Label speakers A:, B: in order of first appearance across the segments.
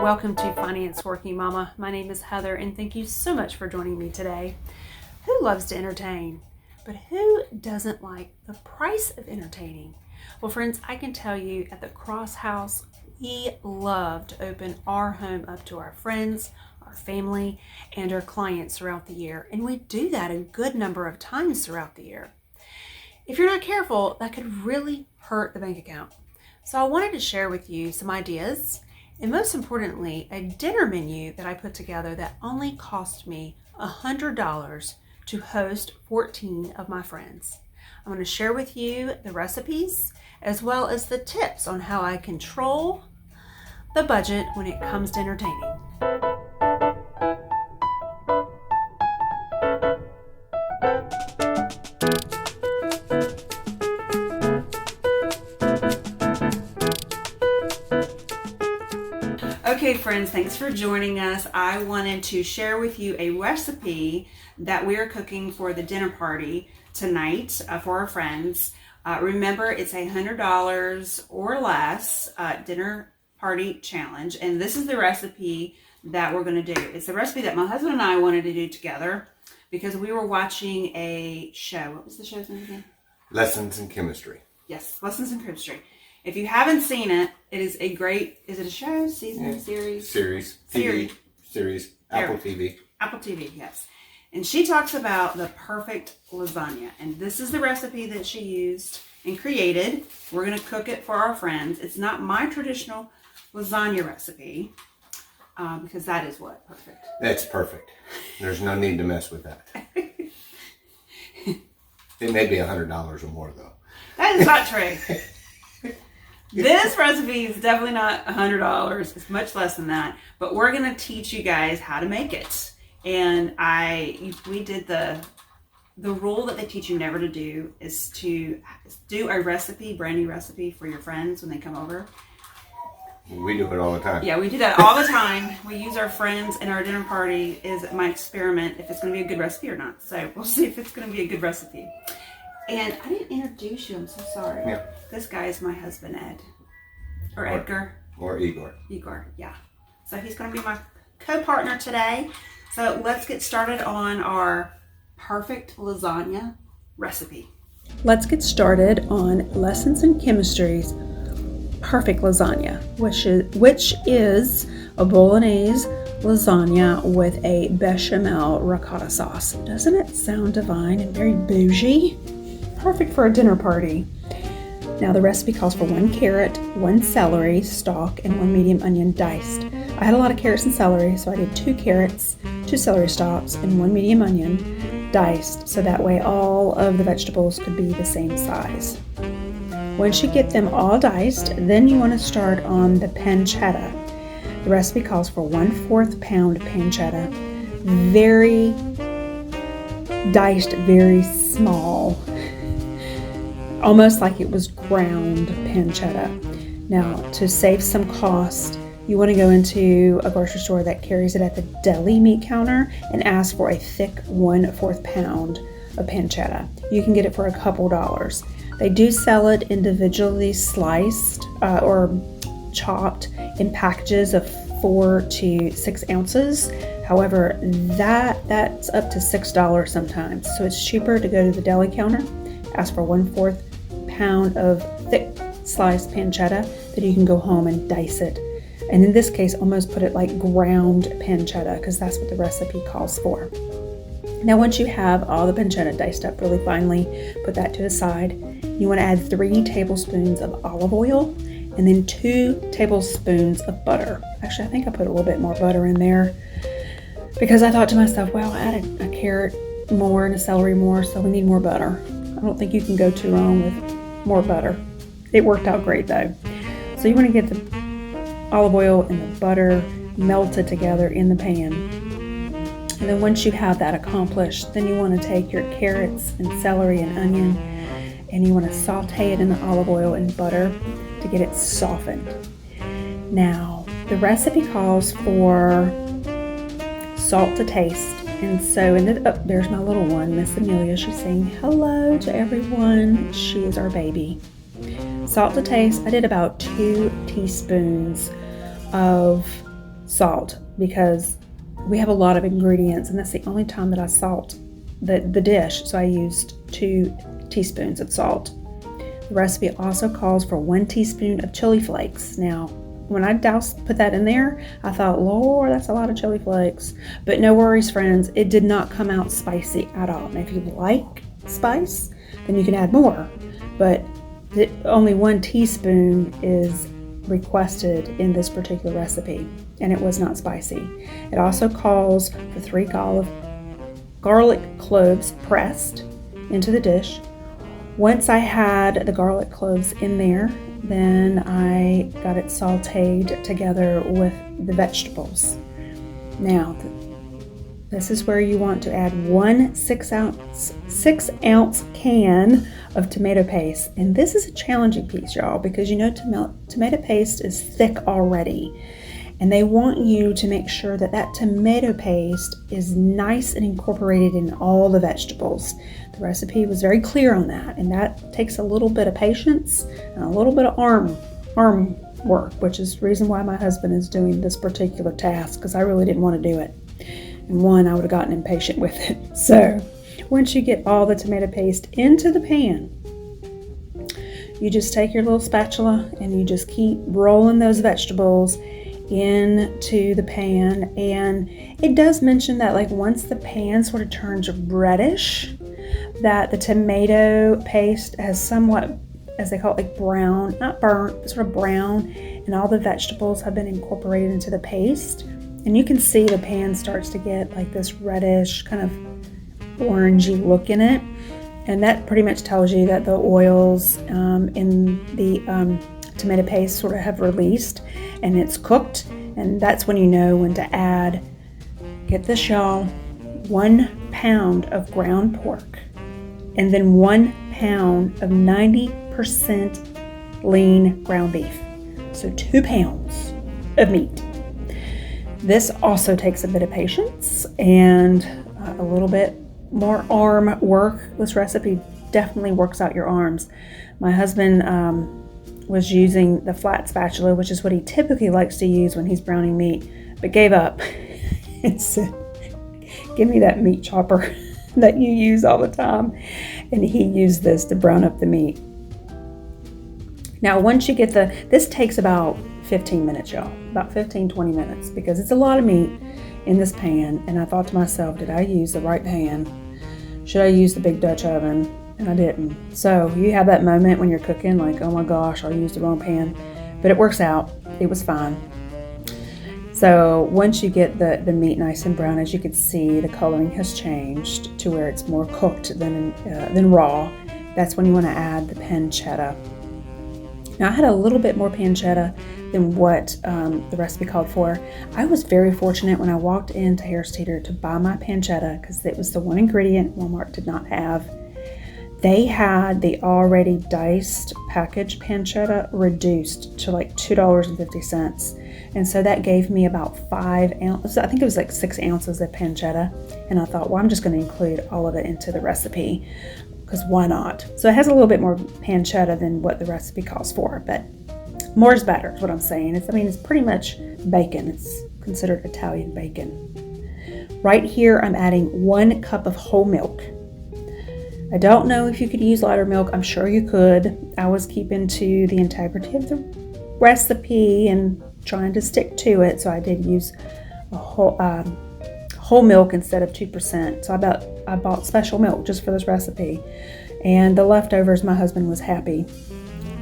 A: Welcome to Finance Working Mama. My name is Heather and thank you so much for joining me today. Who loves to entertain? But who doesn't like the price of entertaining? Well, friends, I can tell you at the Cross House, we love to open our home up to our friends, our family, and our clients throughout the year. And we do that a good number of times throughout the year. If you're not careful, that could really hurt the bank account. So I wanted to share with you some ideas and most importantly, a dinner menu that I put together that only cost me $100 to host 14 of my friends. I'm going to share with you the recipes as well as the tips on how I control the budget when it comes to entertaining. Okay friends, thanks for joining us. I wanted to share with you a recipe that we're cooking for the dinner party tonight for our friends. Remember, it's $100 or less dinner party challenge, and this is the recipe that we're going to do. It's the recipe that my husband and I wanted to do together because we were watching a show. What was the show's name again?
B: Lessons in Chemistry.
A: Yes, Lessons in Chemistry. If you haven't seen it, it is a great, is it a show, season, series?
B: Series. Apple TV.
A: Apple TV, yes. And she talks about the perfect lasagna. And this is the recipe that she used and created. We're going to cook it for our friends. It's not my traditional lasagna recipe because that is what? Perfect.
B: That's perfect. There's no need to mess with that. It may be $100 or more, though.
A: That is not true. This recipe is definitely not $100. It's much less than that. But we're going to teach you guys how to make it. And we did the rule that they teach you never to do is to do a recipe, brand new recipe for your friends when they come over.
B: We do it all the time.
A: Yeah, we do that all the time. We use our friends and our dinner party is my experiment if it's going to be a good recipe or not. So we'll see if it's going to be a good recipe. And I didn't introduce you. I'm so sorry.
B: Yeah.
A: This guy is my husband, Ed. Or Edgar.
B: Or Igor.
A: Igor, yeah. So he's going to be my co-partner today. So let's get started on our perfect lasagna recipe. Let's get started on Lessons in Chemistry's perfect lasagna, which is a bolognese lasagna with a bechamel ricotta sauce. Doesn't it sound divine and very bougie? Perfect for a dinner party. Now the recipe calls for 1 carrot, 1 celery stalk, and 1 medium onion diced. I had a lot of carrots and celery, so I did 2 carrots, 2 celery stalks, and 1 medium onion diced, so that way all of the vegetables could be the same size. Once you get them all diced, then you want to start on the pancetta. The recipe calls for 1/4 pound pancetta, very diced, very small, almost like it was ground pancetta. Now, to save some cost, you want to go into a grocery store that carries it at the deli meat counter and ask for a thick 1/4 pound of pancetta. You can get it for a couple dollars. They do sell it individually sliced or chopped in packages of 4 to 6 ounces. However, that's up to $6 sometimes. So it's cheaper to go to the deli counter, ask for 1/4 pound of thick sliced pancetta that you can go home and dice it. And in this case, almost put it like ground pancetta because that's what the recipe calls for. Now, once you have all the pancetta diced up really finely, put that to the side. You want to add 3 tablespoons of olive oil and then 2 tablespoons of butter. Actually, I think I put a little bit more butter in there because I thought to myself, well, I added a carrot more and a celery more, so we need more butter. I don't think you can go too wrong with more butter. It worked out great though. So you want to get the olive oil and the butter melted together in the pan. And then once you have that accomplished, then you want to take your carrots and celery and onion and you want to saute it in the olive oil and butter to get it softened. Now, the recipe calls for salt to taste. And so, there's my little one, Miss Amelia. She's saying hello to everyone. She is our baby. Salt to taste. I did about 2 teaspoons of salt because we have a lot of ingredients and that's the only time that I salt the dish. So I used 2 teaspoons of salt. The recipe also calls for 1 teaspoon of chili flakes. Now, when I put that in there, I thought, Lord, that's a lot of chili flakes. But no worries, friends. It did not come out spicy at all. Now, if you like spice, then you can add more. But only 1 teaspoon is requested in this particular recipe, and it was not spicy. It also calls for 3 garlic cloves pressed into the dish. Once I had the garlic cloves in there, then I got it sauteed together with the vegetables. Now, this is where you want to add 1 6 ounce can of tomato paste. And this is a challenging piece, y'all, because you know tomato paste is thick already. And they want you to make sure that that tomato paste is nice and incorporated in all the vegetables. The recipe was very clear on that, and that takes a little bit of patience and a little bit of arm work, which is the reason why my husband is doing this particular task, because I really didn't want to do it. And one, I would have gotten impatient with it. So once you get all the tomato paste into the pan, you just take your little spatula and you just keep rolling those vegetables into the pan. And it does mention that like once the pan sort of turns reddish, that the tomato paste has somewhat, as they call it, like brown, not burnt, but sort of brown, and all the vegetables have been incorporated into the paste. And you can see the pan starts to get like this reddish kind of orangey look in it. And that pretty much tells you that the oils in the tomato paste sort of have released and it's cooked. And that's when you know when to add, get this y'all, 1 pound of ground pork and then 1 pound of 90% lean ground beef. So 2 pounds of meat. This also takes a bit of patience and a little bit more arm work. This recipe definitely works out your arms. My husband was using the flat spatula, which is what he typically likes to use when he's browning meat, but gave up and said, give me that meat chopper that you use all the time. And he used this to brown up the meat. Now, once you get this takes about 15 minutes, y'all, about 15-20 minutes, because it's a lot of meat in this pan. And I thought to myself, did I use the right pan? Should I use the big Dutch oven? And I didn't. So you have that moment when you're cooking like, oh my gosh, I used the wrong pan, but it works out. It was fine. So once you get the meat nice and brown, as you can see, the coloring has changed to where it's more cooked than raw. That's when you want to add the pancetta. Now I had a little bit more pancetta than what the recipe called for. I was very fortunate when I walked into Harris Teeter to buy my pancetta because it was the one ingredient Walmart did not have. They had the already diced packaged pancetta reduced to like $2.50. And so that gave me about 5 ounces, I think it was like 6 ounces of pancetta. And I thought, well, I'm just going to include all of it into the recipe because why not? So it has a little bit more pancetta than what the recipe calls for, but more is better is what I'm saying. It's pretty much bacon. It's considered Italian bacon. Right here, I'm adding 1 cup of whole milk. I don't know if you could use lighter milk. I'm sure you could. I was keeping to the integrity of the recipe and trying to stick to it, so I did use a whole milk instead of 2%. So I bought special milk just for this recipe, and the leftovers my husband was happy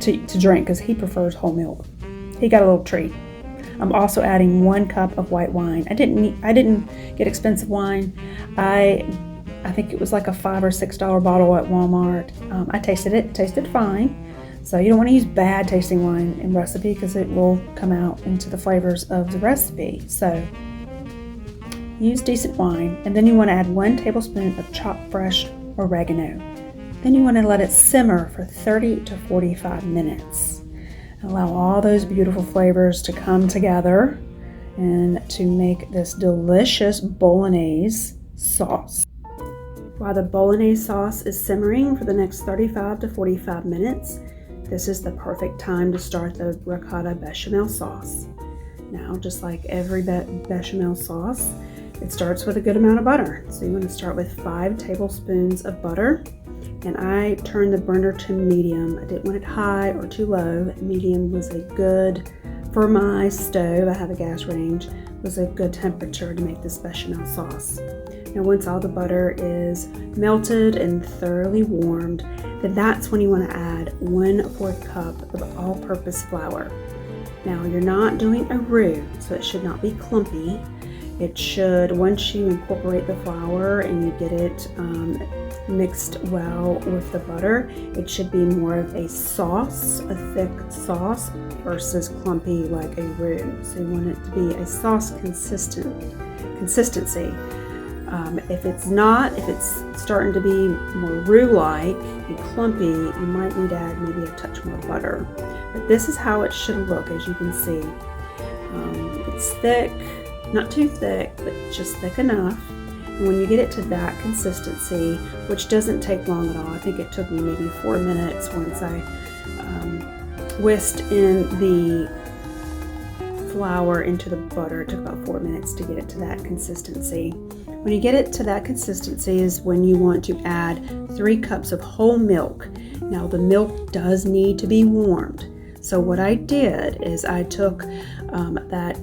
A: to drink because he prefers whole milk. He got a little treat. I'm also adding 1 cup of white wine. I didn't get expensive wine. I think it was like a $5 or $6 bottle at Walmart. I tasted it. It tasted fine. So you don't want to use bad tasting wine in recipe because it will come out into the flavors of the recipe. So use decent wine. And then you want to add 1 tablespoon of chopped fresh oregano. Then you want to let it simmer for 30 to 45 minutes. Allow all those beautiful flavors to come together and to make this delicious bolognese sauce. While the bolognese sauce is simmering for the next 35 to 45 minutes, this is the perfect time to start the ricotta bechamel sauce. Now, just like every bechamel sauce, it starts with a good amount of butter. So you want to start with 5 tablespoons of butter. And I turned the burner to medium. I didn't want it high or too low. Medium was a good, for my stove, I have a gas range, was a good temperature to make this bechamel sauce. Now once all the butter is melted and thoroughly warmed, then that's when you want to add 1/4 cup of all-purpose flour. Now you're not doing a roux, so it should not be clumpy. It should, once you incorporate the flour and you get it mixed well with the butter, it should be more of a sauce, a thick sauce versus clumpy like a roux. So you want it to be a sauce consistency. If it's not, if it's starting to be more roux-like and clumpy, you might need to add maybe a touch more butter. But this is how it should look, as you can see. It's thick, not too thick, but just thick enough. And when you get it to that consistency, which doesn't take long at all, I think it took me maybe 4 minutes once I whisked in the flour into the butter. It took about 4 minutes to get it to that consistency. When you get it to that consistency is when you want to add 3 cups of whole milk. Now the milk does need to be warmed. So what I did is I took that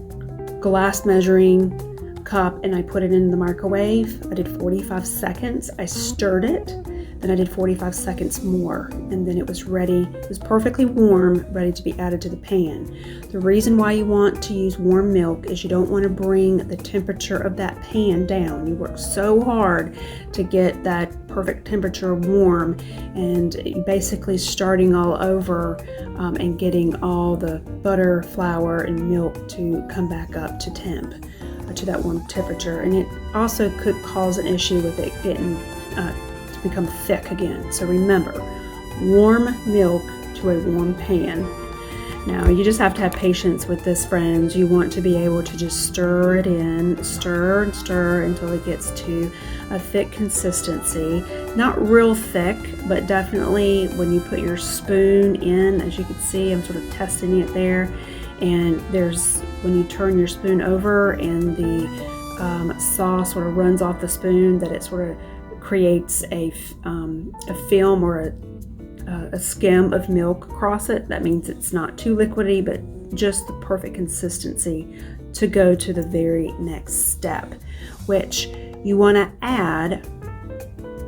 A: glass measuring cup and I put it in the microwave. I did 45 seconds. I stirred it, then I did 45 seconds more, and then it was ready. It was perfectly warm, ready to be added to the pan. The reason why you want to use warm milk is you don't want to bring the temperature of that pan down. You work so hard to get that perfect temperature warm, and you basically starting all over and getting all the butter, flour, and milk to come back up to temp, to that warm temperature. And it also could cause an issue with it getting to become thick again. So remember, warm milk to a warm pan. Now you just have to have patience with this, friends. You want to be able to just stir it in, stir and stir until it gets to a thick consistency. Not real thick, but definitely when you put your spoon in, as you can see, I'm sort of testing it there. And there's, when you turn your spoon over and the sauce sort of runs off the spoon, that it sort of creates a film or a skim of milk across it. That means it's not too liquidy, but just the perfect consistency to go to the very next step, which you want to add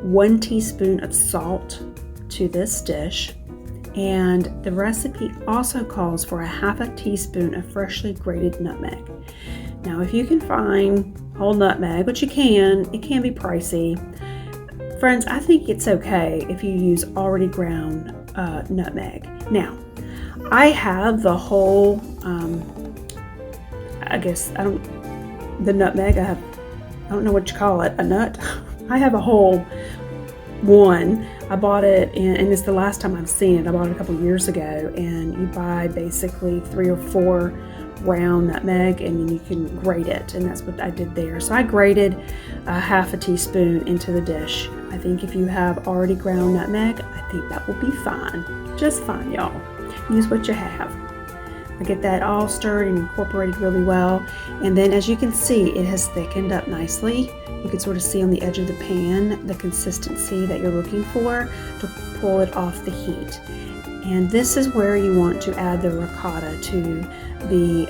A: 1 teaspoon of salt to this dish. And the recipe also calls for a 1/2 teaspoon of freshly grated nutmeg. Now, if you can find whole nutmeg, which you can, it can be pricey. Friends, I think it's okay if you use already ground nutmeg. Now, I have the whole, the nutmeg, I don't know what you call it, a nut. I have a whole one. I bought it, and it's the last time I've seen it. I bought it a couple years ago, and you buy basically 3 or 4 round nutmeg, and then you can grate it, and that's what I did there. So I grated a 1/2 teaspoon into the dish. I think if you have already ground nutmeg, I think that will be fine. Just fine, y'all. Use what you have. I get that all stirred and incorporated really well, and then as you can see, it has thickened up nicely. You can sort of see on the edge of the pan the consistency that you're looking for to pull it off the heat. And this is where you want to add the ricotta to the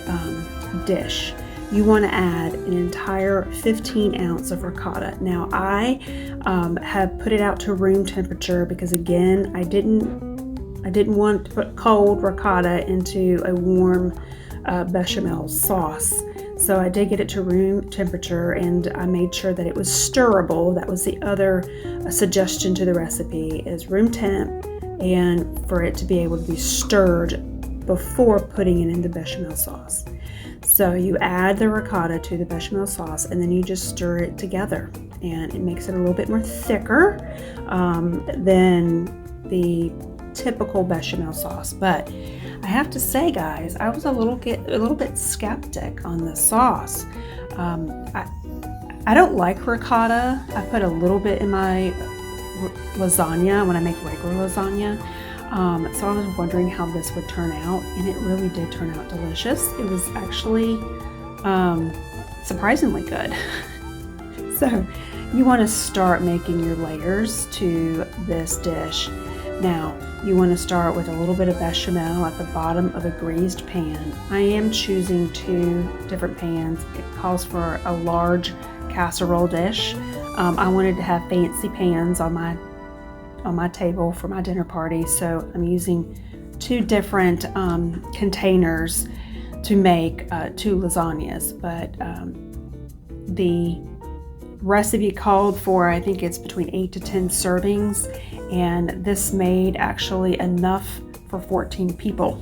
A: dish. You want to add an entire 15 ounce of ricotta. Now I have put it out to room temperature because, again, I didn't want to put cold ricotta into a warm bechamel sauce. So I did get it to room temperature, and I made sure that it was stirrable. That was the other suggestion to the recipe, is room temp, and for it to be able to be stirred before putting it in the bechamel sauce. So you add the ricotta to the bechamel sauce, and then you just stir it together, and it makes it a little bit more thicker than the typical bechamel sauce. But I have to say, guys, I was a little bit skeptic on the sauce. I don't like ricotta. I put a little bit in my lasagna when I make regular lasagna. So I was wondering how this would turn out, and it really did turn out delicious. It was actually surprisingly good. So you want to start making your layers to this dish. Now you want to start with a little bit of bechamel at the bottom of a greased pan. I am choosing 2 different pans. It calls for a large casserole dish. I wanted to have fancy pans on my table for my dinner party, so I'm using 2 different containers to make 2 lasagnas. But the recipe called for, I think it's between 8 to 10 servings, and this made actually enough for 14 people,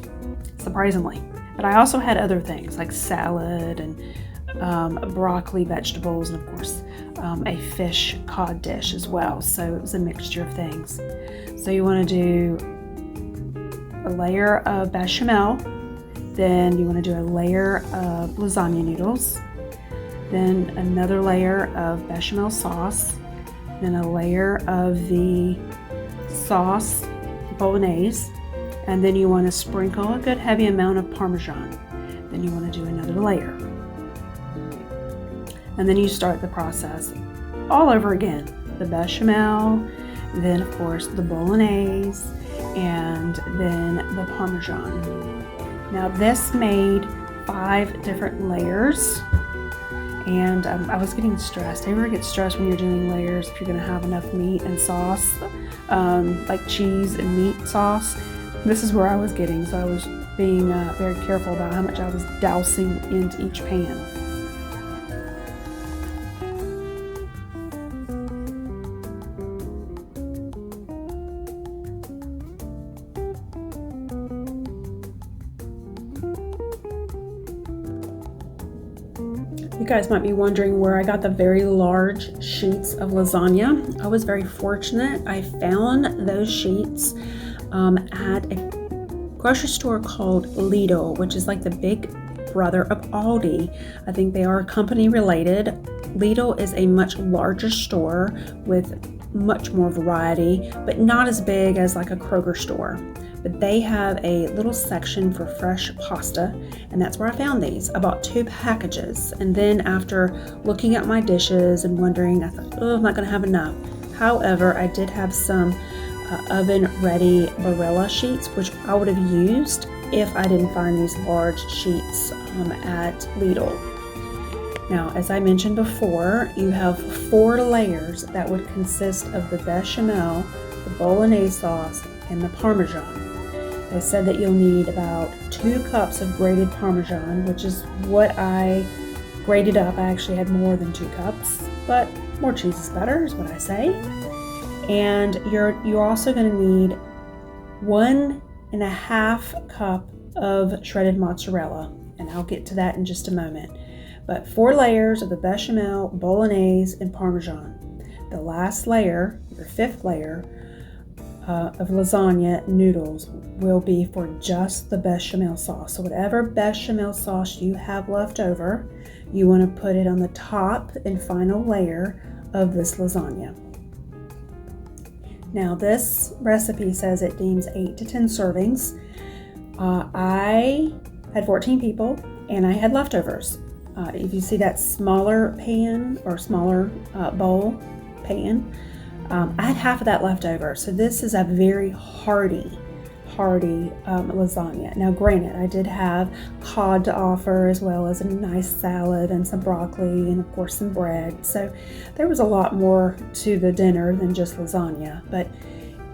A: surprisingly. But I also had other things like salad and broccoli, vegetables, and of course a fish cod dish as well. So it was a mixture of things. So you want to do a layer of bechamel, then you want to do a layer of lasagna noodles, then another layer of bechamel sauce, then a layer of the sauce bolognese, and then you want to sprinkle a good heavy amount of Parmesan. Then you want to do another layer. And then you start the process all over again. The bechamel, then of course the bolognese, and then the Parmesan. Now this made 5 different layers, and I was getting stressed. You ever get stressed when you're doing layers if you're going to have enough meat and sauce, like cheese and meat sauce? This is where I was getting, so I was being very careful about how much I was dousing into each pan. You guys might be wondering where I got the very large sheets of lasagna. I was very fortunate. I found those sheets at a grocery store called Lidl, which is like the big brother of Aldi. I think they are company related. Lidl is a much larger store with much more variety, but not as big as like a Kroger store. But they have a little section for fresh pasta, and that's where I found these. I bought 2 packages, and then after looking at my dishes and wondering, I thought, oh, I'm not gonna have enough. However, I did have some oven-ready Barilla sheets, which I would have used if I didn't find these large sheets at Lidl. Now, as I mentioned before, you have 4 layers that would consist of the bechamel, the bolognese sauce, and the Parmesan. They said that you'll need about 2 cups of grated Parmesan, which is what I grated up. I actually had more than 2 cups, but more cheese is better, is what I say. And you're also going to need 1.5 cup of shredded mozzarella, and I'll get to that in just a moment. But 4 layers of the bechamel, bolognese, and Parmesan. The last layer, your 5th layer, of lasagna noodles will be for just the bechamel sauce. So whatever bechamel sauce you have left over, you want to put it on the top and final layer of this lasagna. Now this recipe says it deems 8 to 10 servings. I had 14 people and I had leftovers. If you see that smaller pan or smaller bowl pan, I had half of that left over. So this is a very hearty lasagna. Now granted, I did have cod to offer as well as a nice salad and some broccoli and of course some bread. So there was a lot more to the dinner than just lasagna, but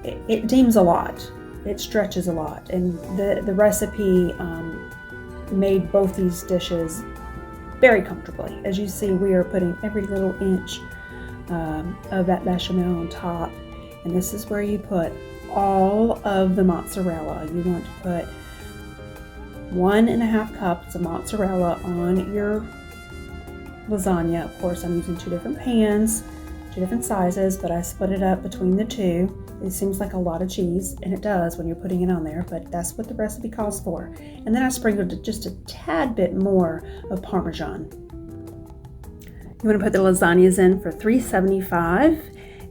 A: it deems a lot. It stretches a lot. And the recipe made both these dishes very comfortably. As you see, we are putting every little inch of that bechamel on top, and this is where you put all of the mozzarella. You want to put 1.5 cups of mozzarella on your lasagna. Of course, I'm using 2 different pans, 2 different sizes, but I split it up between the 2. It seems like a lot of cheese, and it does when you're putting it on there, but that's what the recipe calls for. And then I sprinkled just a tad bit more of Parmesan. You want to put the lasagnas in for $3.75,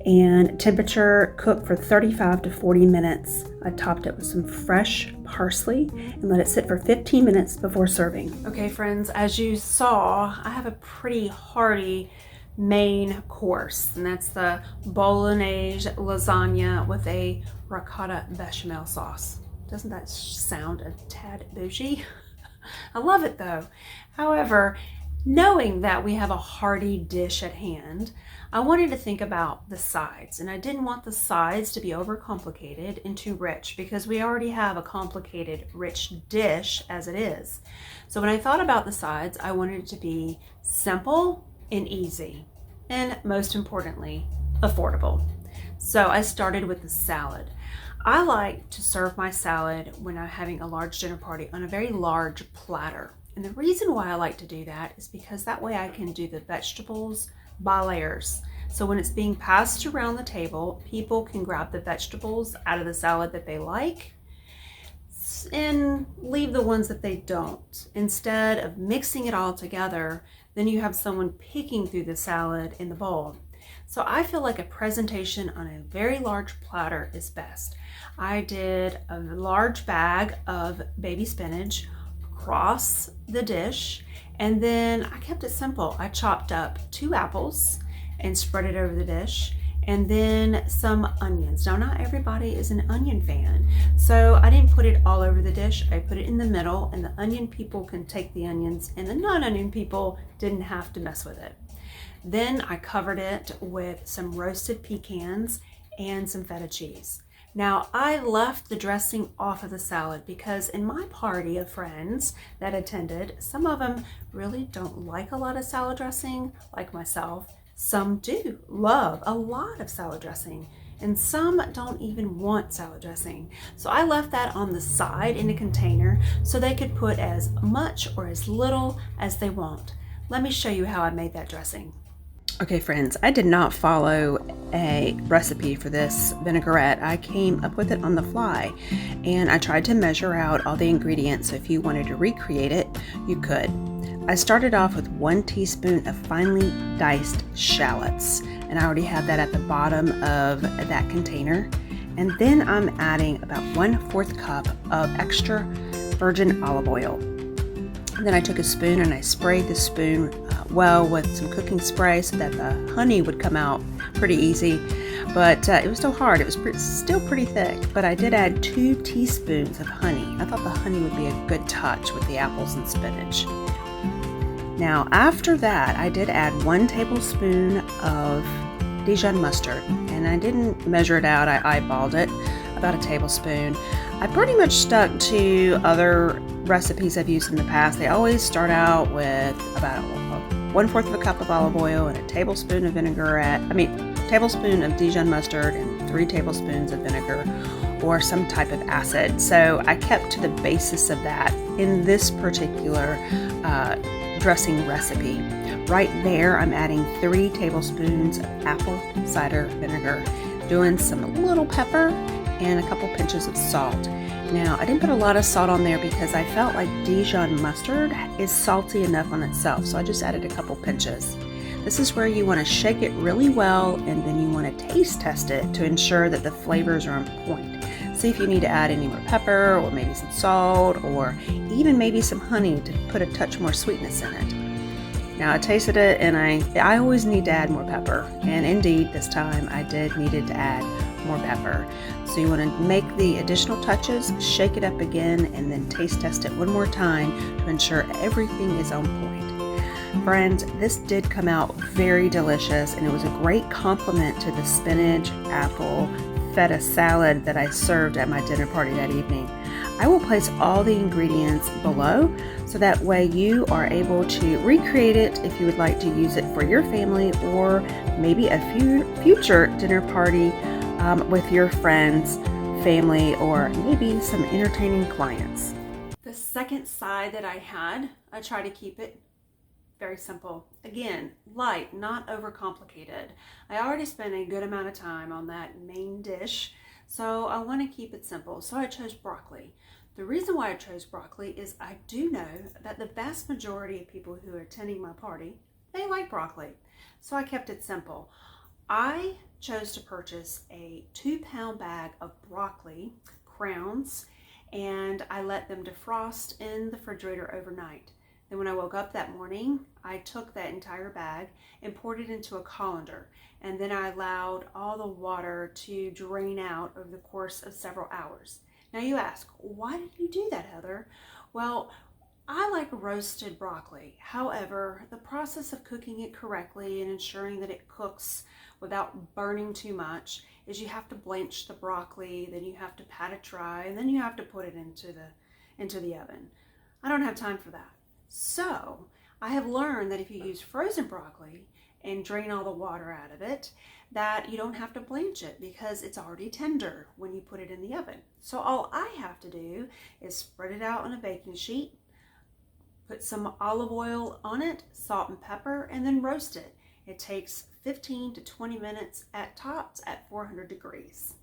A: and temperature cooked for 35 to 40 minutes. I topped it with some fresh parsley and let it sit for 15 minutes before serving. Okay friends, as you saw, I have a pretty hearty main course, and that's the bolognese lasagna with a ricotta bechamel sauce. Doesn't that sound a tad bougie? I love it though. However, knowing that we have a hearty dish at hand, I wanted to think about the sides, and I didn't want the sides to be overcomplicated and too rich because we already have a complicated, rich dish as it is. So when I thought about the sides, I wanted it to be simple and easy, and most importantly, affordable. So I started with the salad. I like to serve my salad when I'm having a large dinner party on a very large platter. And the reason why I like to do that is because that way I can do the vegetables by layers. So when it's being passed around the table, people can grab the vegetables out of the salad that they like and leave the ones that they don't. Instead of mixing it all together, then you have someone picking through the salad in the bowl. So I feel like a presentation on a very large platter is best. I did a large bag of baby spinach across the dish, and then I kept it simple. I chopped up 2 apples and spread it over the dish, and then some onions. Now, not everybody is an onion fan, so I didn't put it all over the dish. I put it in the middle, and the onion people can take the onions, and the non-onion people didn't have to mess with it. Then I covered it with some roasted pecans and some feta cheese. Now, I left the dressing off of the salad because in my party of friends that attended, some of them really don't like a lot of salad dressing, like myself. Some do love a lot of salad dressing, and some don't even want salad dressing. So I left that on the side in a container so they could put as much or as little as they want. Let me show you how I made that dressing. Okay friends, I did not follow a recipe for this vinaigrette. I came up with it on the fly, and I tried to measure out all the ingredients, so if you wanted to recreate it, you could. I started off with 1 teaspoon of finely diced shallots, and I already had that at the bottom of that container. And then I'm adding about 1/4 cup of extra virgin olive oil. And then I took a spoon and I sprayed the spoon well with some cooking spray so that the honey would come out pretty easy. But it was still hard. It was still pretty thick. But I did add 2 teaspoons of honey. I thought the honey would be a good touch with the apples and spinach. Now after that, I did add 1 tablespoon of Dijon mustard. And I didn't measure it out. I eyeballed it, about a tablespoon. I pretty much stuck to other recipes I've used in the past. They always start out with about 1/4 cup of olive oil and a tablespoon of tablespoon of Dijon mustard and 3 tablespoons of vinegar or some type of acid. So I kept to the basis of that in this particular dressing recipe. Right there, I'm adding 3 tablespoons of apple cider vinegar, doing some little pepper and a couple pinches of salt. Now, I didn't put a lot of salt on there because I felt like Dijon mustard is salty enough on itself, so I just added a couple pinches. This is where you want to shake it really well, and then you want to taste test it to ensure that the flavors are on point. See if you need to add any more pepper or maybe some salt or even maybe some honey to put a touch more sweetness in it. Now I tasted it, and I always need to add more pepper, and indeed this time I needed to add more pepper. So you want to make the additional touches, shake it up again, and then taste test it one more time to ensure everything is on point. Friends, this did come out very delicious, and it was a great complement to the spinach, apple, feta salad that I served at my dinner party that evening. I will place all the ingredients below so that way you are able to recreate it if you would like to use it for your family or maybe a future dinner party with your friends, family, or maybe some entertaining clients. The second side that I had, I try to keep it very simple. Again, light, not overcomplicated. I already spent a good amount of time on that main dish, so I want to keep it simple. So I chose broccoli. The reason why I chose broccoli is I do know that the vast majority of people who are attending my party, they like broccoli. So I kept it simple. I chose to purchase a 2-pound bag of broccoli crowns, and I let them defrost in the refrigerator overnight. Then when I woke up that morning, I took that entire bag and poured it into a colander, and then I allowed all the water to drain out over the course of several hours. Now you ask, why did you do that, Heather? Well, I like roasted broccoli. However, the process of cooking it correctly and ensuring that it cooks without burning too much is you have to blanch the broccoli, then you have to pat it dry, and then you have to put it into the oven. I don't have time for that. So I have learned that if you use frozen broccoli and drain all the water out of it, that you don't have to blanch it because it's already tender when you put it in the oven. So all I have to do is spread it out on a baking sheet, put some olive oil on it, salt and pepper, and then roast it. It takes 15 to 20 minutes at tops at 400 degrees.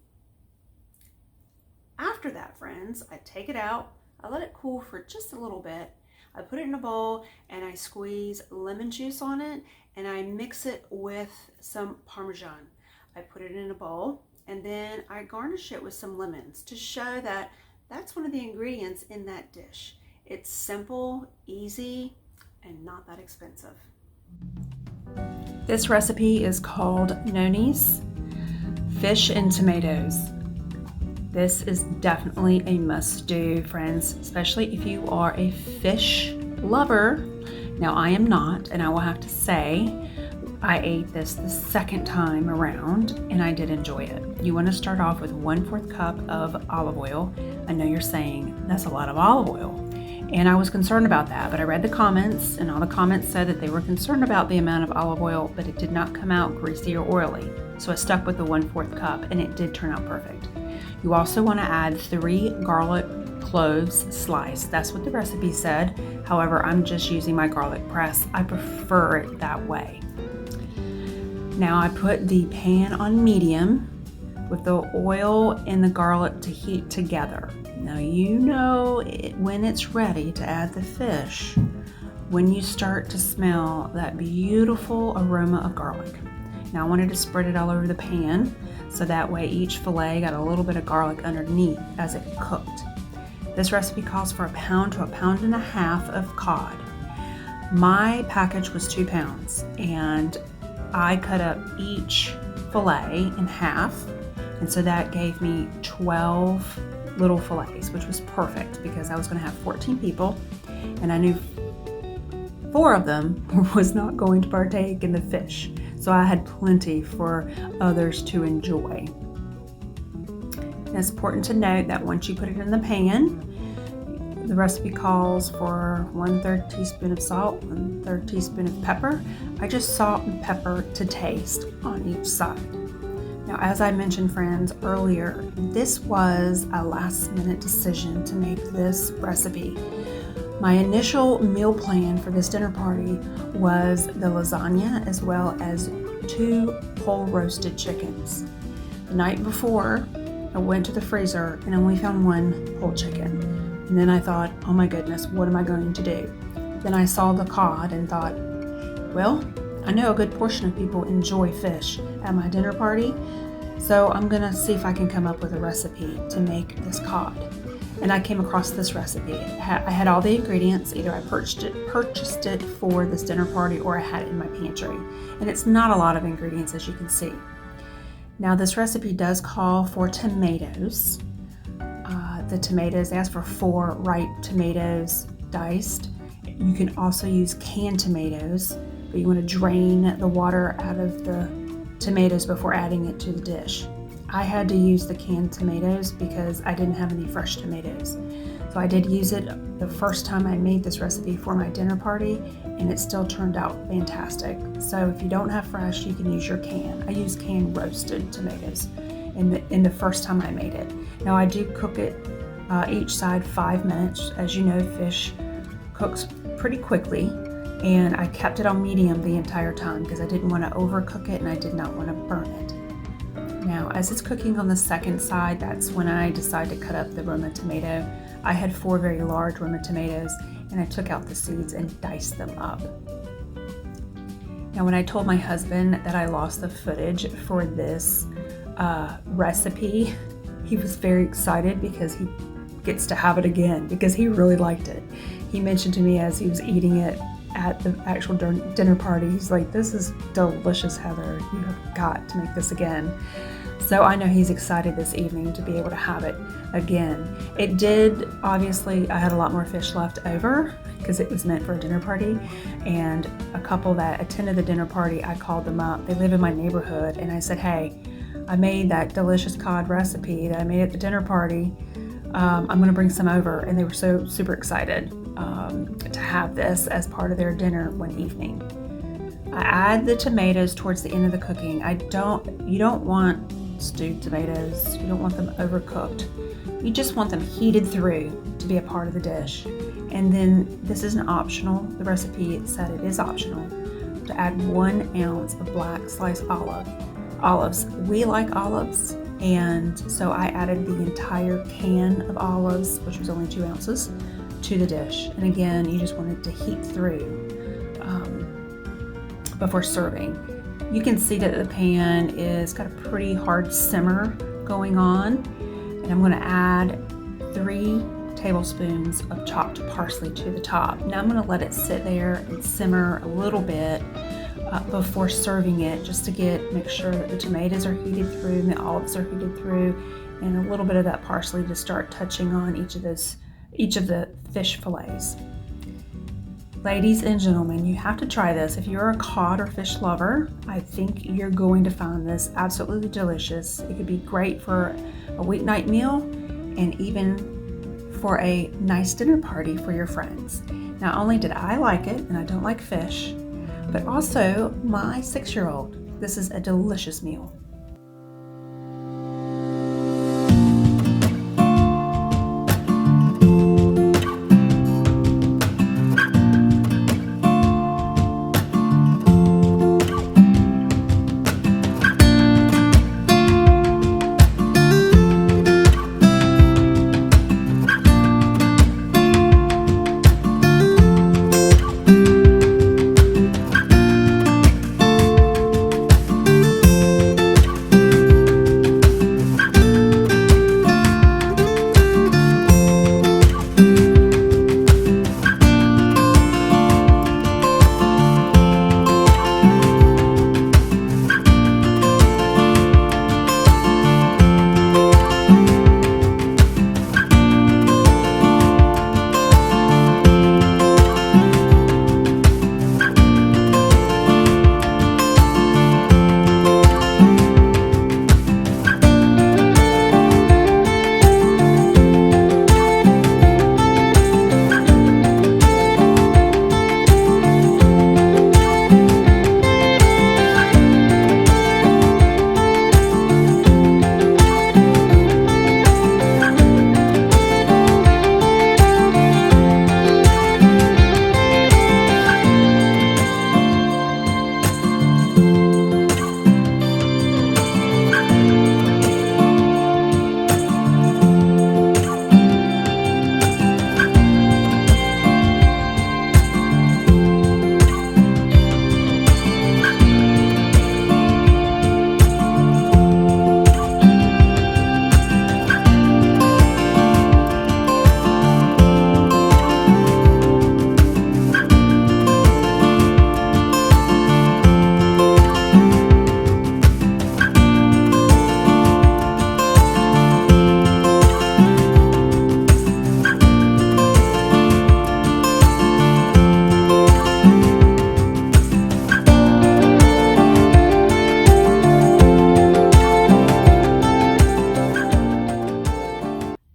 A: After that, friends, I take it out, I let it cool for just a little bit, I put it in a bowl and I squeeze lemon juice on it and I mix it with some Parmesan. I put it in a bowl and then I garnish it with some lemons to show that that's one of the ingredients in that dish. It's simple, easy, and not that expensive. This recipe is called Nonna's Fish and Tomatoes. This is definitely a must-do, friends, especially if you are a fish lover. Now, I am not, and I will have to say, I ate this the second time around, and I did enjoy it. You want to start off with 1/4 cup of olive oil. I know you're saying, that's a lot of olive oil. And I was concerned about that, but I read the comments, and all the comments said that they were concerned about the amount of olive oil, but it did not come out greasy or oily. So I stuck with the 1/4 cup, and it did turn out perfect. You also want to add 3 garlic cloves sliced. That's what the recipe said. However, I'm just using my garlic press. I prefer it that way. Now I put the pan on medium with the oil and the garlic to heat together. Now you know when it's ready to add the fish, when you start to smell that beautiful aroma of garlic. Now I wanted to spread it all over the pan so that way each fillet got a little bit of garlic underneath as it cooked. This recipe calls for 1 pound to 1.5 pounds of cod. My package was 2 pounds and I cut up each fillet in half, and so that gave me 12 little fillets, which was perfect because I was going to have 14 people and I knew 4 of them was not going to partake in the fish. So I had plenty for others to enjoy. And it's important to note that once you put it in the pan, the recipe calls for 1/3 teaspoon of salt, 1/3 teaspoon of pepper. I just salt and pepper to taste on each side. Now, as I mentioned, friends, earlier, this was a last-minute decision to make this recipe. My initial meal plan for this dinner party was the lasagna as well as 2 whole roasted chickens. The night before, I went to the freezer and only found 1 whole chicken. And then I thought, oh my goodness, what am I going to do? Then I saw the cod and thought, well, I know a good portion of people enjoy fish at my dinner party, so I'm gonna see if I can come up with a recipe to make this cod. And I came across this recipe. I had all the ingredients. Either I purchased it for this dinner party or I had it in my pantry. And it's not a lot of ingredients, as you can see. Now, this recipe does call for tomatoes. The tomatoes, ask for 4 ripe tomatoes diced. You can also use canned tomatoes, but you want to drain the water out of the tomatoes before adding it to the dish. I had to use the canned tomatoes because I didn't have any fresh tomatoes. So I did use it the first time I made this recipe for my dinner party, and it still turned out fantastic. So if you don't have fresh, you can use your can. I use canned roasted tomatoes in the first time I made it. Now I do cook it each side 5 minutes. As you know, fish cooks pretty quickly, and I kept it on medium the entire time because I didn't want to overcook it and I did not want to burn it. Now, as it's cooking on the second side, that's when I decided to cut up the Roma tomato. I had 4 very large Roma tomatoes, and I took out the seeds and diced them up. Now, when I told my husband that I lost the footage for this recipe, he was very excited because he gets to have it again because he really liked it. He mentioned to me as he was eating it at the actual dinner party, he's like, "This is delicious, Heather. You have got to make this again." So I know he's excited this evening to be able to have it again. It did, obviously, I had a lot more fish left over because it was meant for a dinner party. And a couple that attended the dinner party, I called them up. They live in my neighborhood. And I said, "Hey, I made that delicious cod recipe that I made at the dinner party. I'm going to bring some over." And they were so super excited to have this as part of their dinner one evening. I add the tomatoes towards the end of the cooking. You don't want stewed tomatoes. You don't want them overcooked. You just want them heated through to be a part of the dish. And then this isn't optional. The recipe said it is optional to add 1 ounce of black sliced olives. We like olives, and so I added the entire can of olives, which was only 2 ounces, to the dish. And again, you just want it to heat through before serving. You can see that the pan is got a pretty hard simmer going on, and I'm going to add 3 tablespoons of chopped parsley to the top. Now I'm going to let it sit there and simmer a little bit before serving it, just to make sure that the tomatoes are heated through and the olives are heated through, and a little bit of that parsley to start touching on each of the fish fillets. Ladies and gentlemen, you have to try this. If you're a cod or fish lover, I think you're going to find this absolutely delicious. It could be great for a weeknight meal and even for a nice dinner party for your friends. Not only did I like it, and I don't like fish, but also my 6-year-old. This is a delicious meal.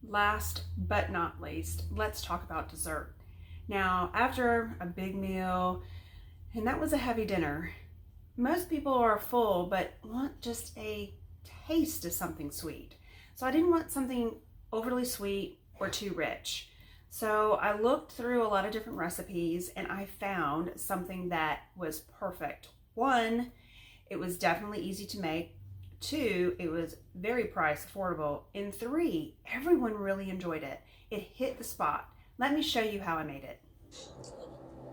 A: Last but not least, let's talk about dessert. Now, after a big meal, and that was a heavy dinner, most people are full but want just a taste of something sweet. So I didn't want something overly sweet or too rich. So I looked through a lot of different recipes and I found something that was perfect. 1, it was definitely easy to make. 2, it was very price affordable. And 3, everyone really enjoyed it. It hit the spot. Let me show you how I made it.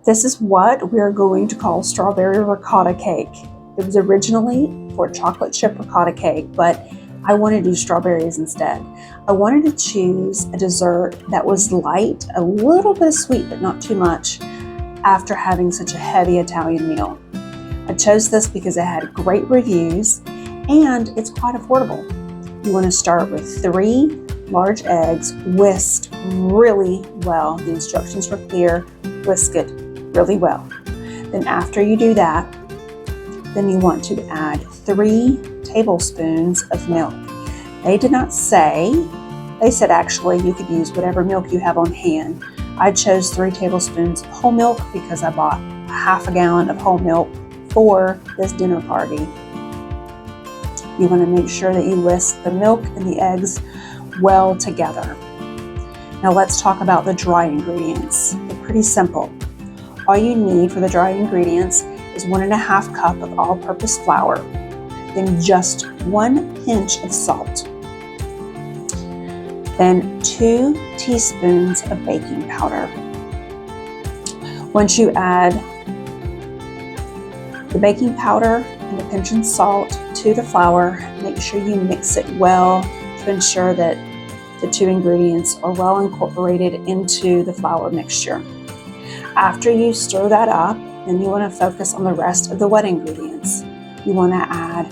A: This is what we're going to call strawberry ricotta cake. It was originally for chocolate chip ricotta cake, but I wanted to do strawberries instead. I wanted to choose a dessert that was light, a little bit sweet, but not too much, after having such a heavy Italian meal. I chose this because it had great reviews and it's quite affordable. You want to start with 3 large eggs, whisked really well. The instructions were clear, whisk it really well. Then after you do that, then you want to add 3 tablespoons of milk. They did not say, they said actually you could use whatever milk you have on hand. I chose 3 tablespoons of whole milk because I bought a half a gallon of whole milk for this dinner party. You want to make sure that you whisk the milk and the eggs well together. Now let's talk about the dry ingredients. They're pretty simple. All you need for the dry ingredients is 1.5 cup of all-purpose flour, then just 1 pinch of salt, then 2 teaspoons of baking powder. Once you add the baking powder and the pinch of salt to the flour, make sure you mix it well to ensure that the 2 ingredients are well incorporated into the flour mixture. After you stir that up, then you want to focus on the rest of the wet ingredients. You want to add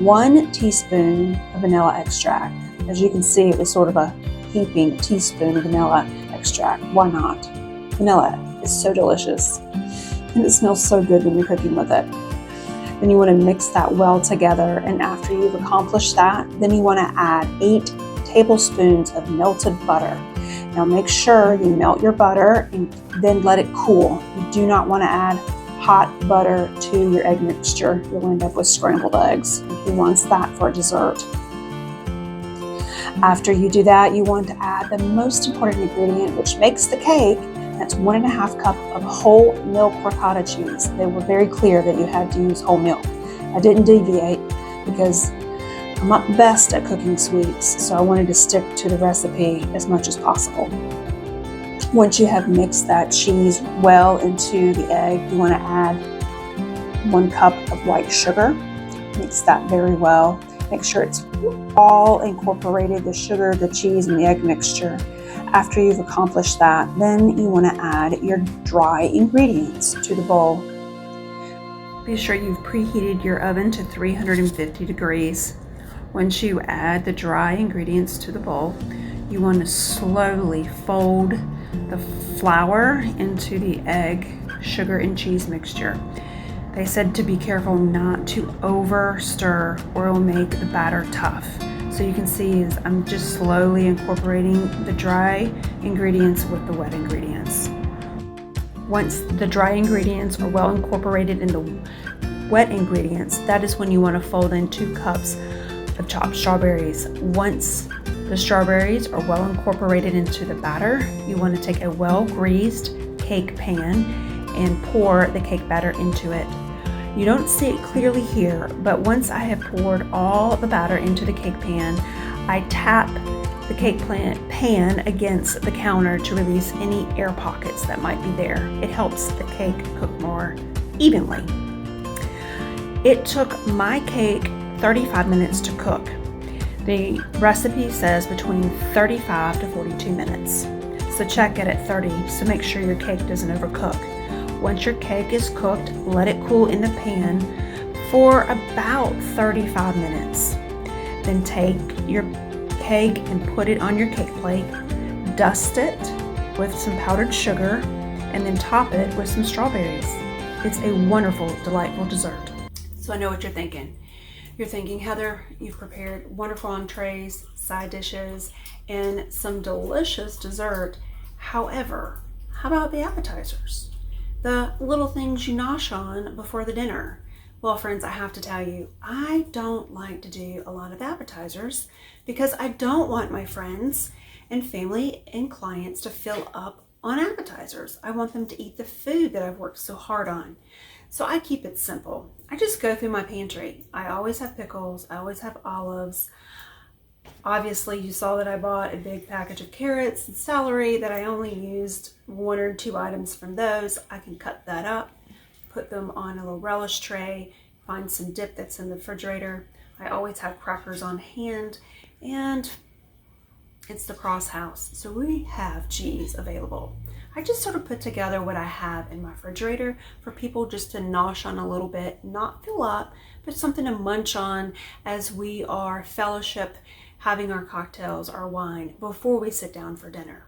A: 1 teaspoon of vanilla extract. As you can see, it was sort of a heaping teaspoon of vanilla extract. Why not? Vanilla is so delicious and it smells so good when you're cooking with it. Then you want to mix that well together, and after you've accomplished that, then you want to add 8 tablespoons of melted butter. Now make sure you melt your butter and then let it cool. You do not want to add hot butter to your egg mixture. You'll end up with scrambled eggs. Who wants that for a dessert? After you do that, you want to add the most important ingredient, which makes the cake. That's 1.5 cup of whole milk ricotta cheese. They were very clear that you had to use whole milk. I didn't deviate because I'm not best at cooking sweets, so I wanted to stick to the recipe as much as possible. Once you have mixed that cheese well into the egg, you want to add 1 cup of white sugar. Mix that very well. Make sure it's all incorporated, the sugar, the cheese, and the egg mixture. After you've accomplished that, then you want to add your dry ingredients to the bowl. Be sure you've preheated your oven to 350 degrees. Once you add the dry ingredients to the bowl, you want to slowly fold the flour into the egg, sugar, and cheese mixture. They said to be careful not to over stir or it will make the batter tough. So you can see is I'm just slowly incorporating the dry ingredients with the wet ingredients. Once the dry ingredients are well incorporated in the wet ingredients, that is when you want to fold in 2 cups of chopped strawberries. Once the strawberries are well incorporated into the batter, you want to take a well-greased cake pan and pour the cake batter into it. You don't see it clearly here, but once I have poured all the batter into the cake pan, I tap the cake pan against the counter to release any air pockets that might be there. It helps the cake cook more evenly. It took my cake 35 minutes to cook. The recipe says between 35 to 42 minutes. So check it at 30, so make sure your cake doesn't overcook. Once your cake is cooked, let it cool in the pan for about 35 minutes. Then take your cake and put it on your cake plate, dust it with some powdered sugar, and then top it with some strawberries. It's a wonderful, delightful dessert. So I know what you're thinking. You're thinking, Heather, you've prepared wonderful entrees, side dishes, and some delicious dessert. However, how about the appetizers? The little things you nosh on before the dinner. Well, friends, I have to tell you, I don't like to do a lot of appetizers because I don't want my friends and family and clients to fill up on appetizers. I want them to eat the food that I've worked so hard on. So I keep it simple. I just go through my pantry. I always have pickles. I always have olives. Obviously, you saw that I bought a big package of carrots and celery that I only used 1 or 2 items from those. I can cut that up, put them on a little relish tray, find some dip that's in the refrigerator. I always have crackers on hand, and it's the Cross House, so we have cheese available. I just sort of put together what I have in my refrigerator for people just to nosh on a little bit, not fill up, but something to munch on as we are fellowship, having our cocktails, our wine, before we sit down for dinner.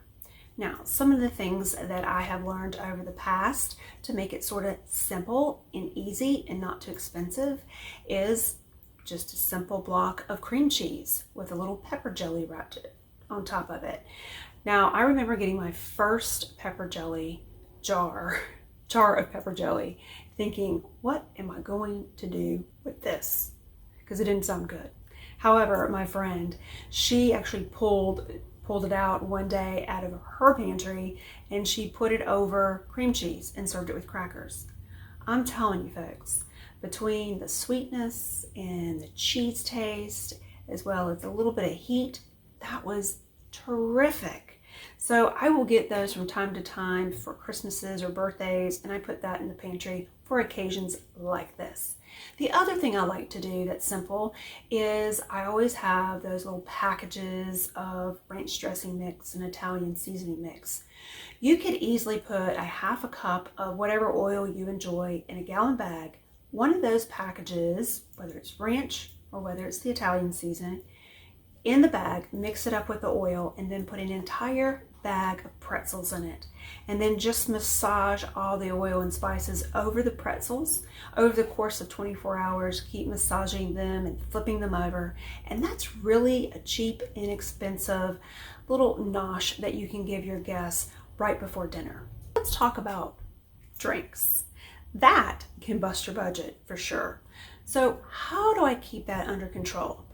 A: Now, some of the things that I have learned over the past to make it sort of simple and easy and not too expensive is just a simple block of cream cheese with a little pepper jelly wrapped on top of it. Now, I remember getting my first pepper jelly jar of pepper jelly, thinking, what am I going to do with this? Because it didn't sound good. However, my friend, she actually pulled it out one day out of her pantry, and she put it over cream cheese and served it with crackers. I'm telling you folks, between the sweetness and the cheese taste, as well as a little bit of heat, that was terrific. So I will get those from time to time for Christmases or birthdays, and I put that in the pantry for occasions like this. The other thing I like to do that's simple is I always have those little packages of ranch dressing mix and Italian seasoning mix. You could easily put a half a cup of whatever oil you enjoy in a gallon bag. One of those packages, whether it's ranch or whether it's the Italian seasoning, in the bag, mix it up with the oil, and then put an entire bag of pretzels in it. And then just massage all the oil and spices over the pretzels over the course of 24 hours. Keep massaging them and flipping them over. And that's really a cheap, inexpensive little nosh that you can give your guests right before dinner. Let's talk about drinks. That can bust your budget for sure. So how do I keep that under control?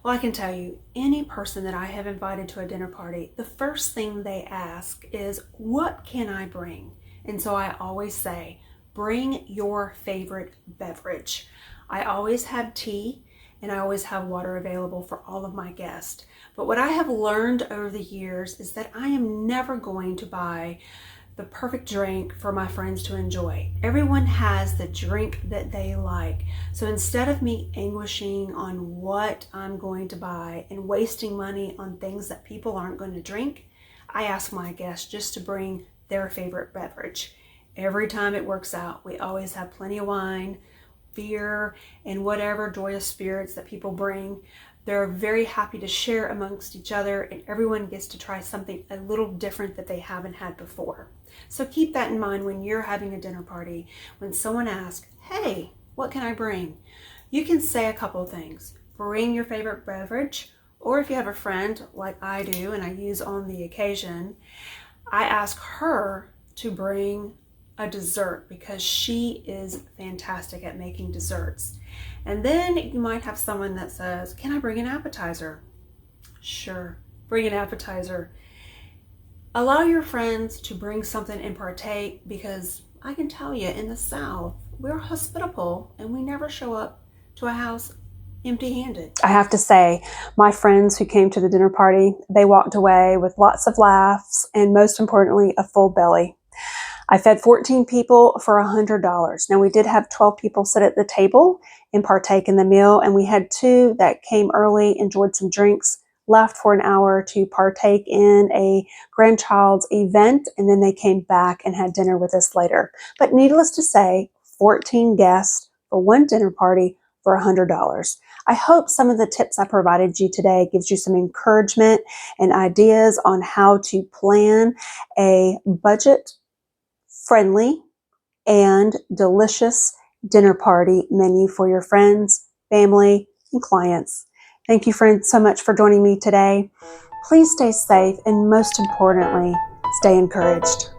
A: Well, I can tell you, any person that I have invited to a dinner party, the first thing they ask is, what can I bring? And so I always say, bring your favorite beverage. I always have tea, and I always have water available for all of my guests. But what I have learned over the years is that I am never going to buy the perfect drink for my friends to enjoy. Everyone has the drink that they like. So instead of me anguishing on what I'm going to buy and wasting money on things that people aren't going to drink, I ask my guests just to bring their favorite beverage. Every time it works out. We always have plenty of wine, beer, and whatever joyous spirits that people bring. They're very happy to share amongst each other, and everyone gets to try something a little different that they haven't had before. So keep that in mind when you're having a dinner party. When someone asks, hey, what can I bring? You can say a couple of things. Bring your favorite beverage, or if you have a friend like I do and I use on the occasion, I ask her to bring a dessert because she is fantastic at making desserts. And then you might have someone that says, can I bring an appetizer? Sure, bring an appetizer. Allow your friends to bring something and partake, because I can tell you, in the South, we're hospitable and we never show up to a house empty-handed. I have to say, my friends who came to the dinner party, they walked away with lots of laughs and, most importantly, a full belly. I fed 14 people for $100. Now, we did have 12 people sit at the table and partake in the meal, and we had 2 that came early, enjoyed some drinks, left for an hour to partake in a grandchild's event, and then they came back and had dinner with us later. But needless to say, 14 guests for one dinner party for $100. I hope some of the tips I provided you today gives you some encouragement and ideas on how to plan a budget-friendly and delicious dinner party menu for your friends, family, and clients. Thank you, friends, so much for joining me today. Please stay safe, and most importantly, stay encouraged.